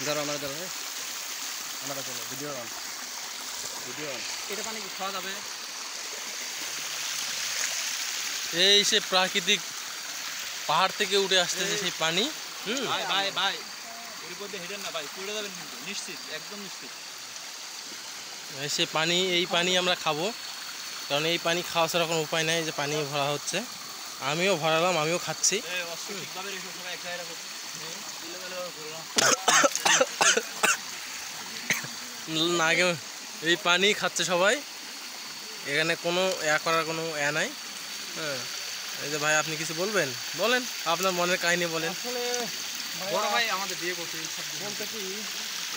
ধরো আমার ধরো আমার চলো ভিডিও অন এটা পানি কি খাওয়া যাবে? এই সে প্রাকৃতিক পাহাড় থেকে উঠে আসতেছে সেই পানি। ভাই ভাই ভাই এর মধ্যে হেডেন না ভাই, পড়ে যাবেন কিন্তু, নিশ্চিত, একদম নিশ্চিত। সে পানি, এই পানি আমরা খাবো, কারণ এই পানি খাওয়া ছাড়া কোনো উপায় নাই। যে পানি ভরা হচ্ছে, আমিও ভরালাম, আমিও খাচ্ছি। না আগে এই পানি খাচ্ছে সবাই, এখানে কোনো করার কোনো নাই। হ্যাঁ, এই যে ভাই আপনি কিছু বলবেন, বলেন আপনার মনের কাহিনী বলেন। আসলে বড় ভাই আমাদের বিয়ে করতে বলতে কি,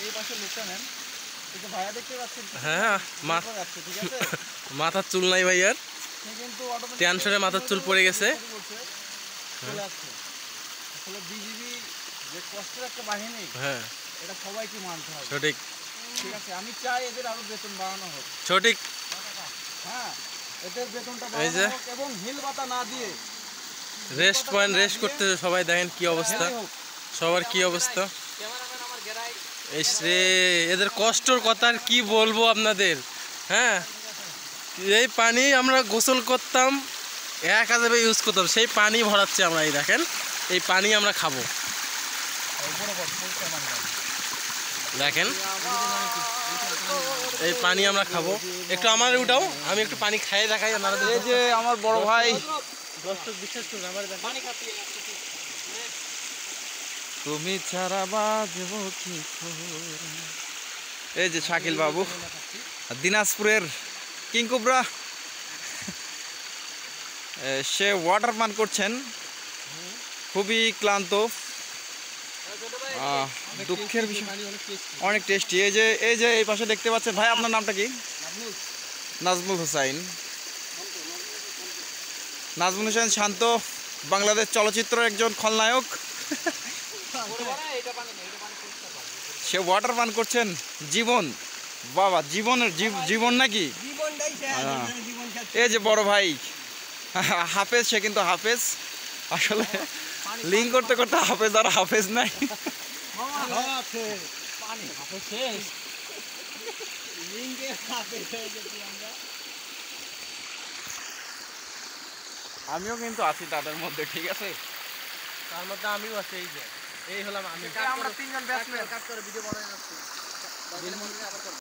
এই পাশে লোকটা নেন, কিন্তু ভাইয়া দেখতে পাচ্ছেন। হ্যাঁ, ঠিক আছে, মাথার চুল নাই ভাই, আর কিন্তু টেনশনে মাথার চুল পড়ে গেছে। চলে আসছে। আসলে বিজিবি যে কষ্টের একটা বাহিনী, হ্যাঁ এটা সবাইকে মানতে হবে। সঠিক, ঠিক আছে, আমি চাই এদের আরো বেতন বাড়ানো হোক। সঠিক। হ্যাঁ, এদের বেতনটা বাড়ানো হোক এবং হিল বাতা না দিয়ে রেস্ট পয়েন্ট রেস্ট করতে সবাই, দেখেন কি অবস্থা, সবার কি অবস্থা। এই রে এদের কষ্টর কথা আর কি বলবো আপনাদের। হ্যাঁ, এই পানি আমরা গোসল করতাম, 1000 ইউজ করতাম, সেই পানি ভরাচ্ছে আমরা। এই দেখেন, এই পানি আমরা খাবো, দেখেন এই পানি আমরা খাবো। একটু আমার উঠাও, আমি একটু পানি খাইয়ে দেখাই আপনারা। এই যে আমার বড় ভাই, বিশ্বাস করুন আমার পানি খাচ্ছি। তুমি ছাড়া বাজবো কি? এই যে শাকিল বাবু, দিনাজপুরের কিংকোবরা, সে ওয়াটার পান করছেন, খুবই ক্লান্ত। দুঃখের বিষয়, অনেক টেস্টি। এই যে এই পাশে দেখতে পাচ্ছেন ভাই, আপনার নামটা কি? নাজমুল হোসাইন। নাজমুল হোসেন শান্ত, বাংলাদেশ চলচ্চিত্রের একজন খলনায়ক। সে ওয়াটার পান করছেন, জীবন বাবা, জীবনের জীবন নাকি। এই যে বড় ভাই হাফেজ, সে কিন্তু হাফেজ। আসলে লিঙ্ক করতে করতে হাফেজ আর হাফেজ নাই। আমিও কিন্তু আছি তাদের মধ্যে, ঠিক আছে, তার মধ্যে আমিও আছি। এই যে এই হলাম আমি, আমরা 3 জন ব্যাচমেট কাজ করে ভিডিও বানাই যাচ্ছি।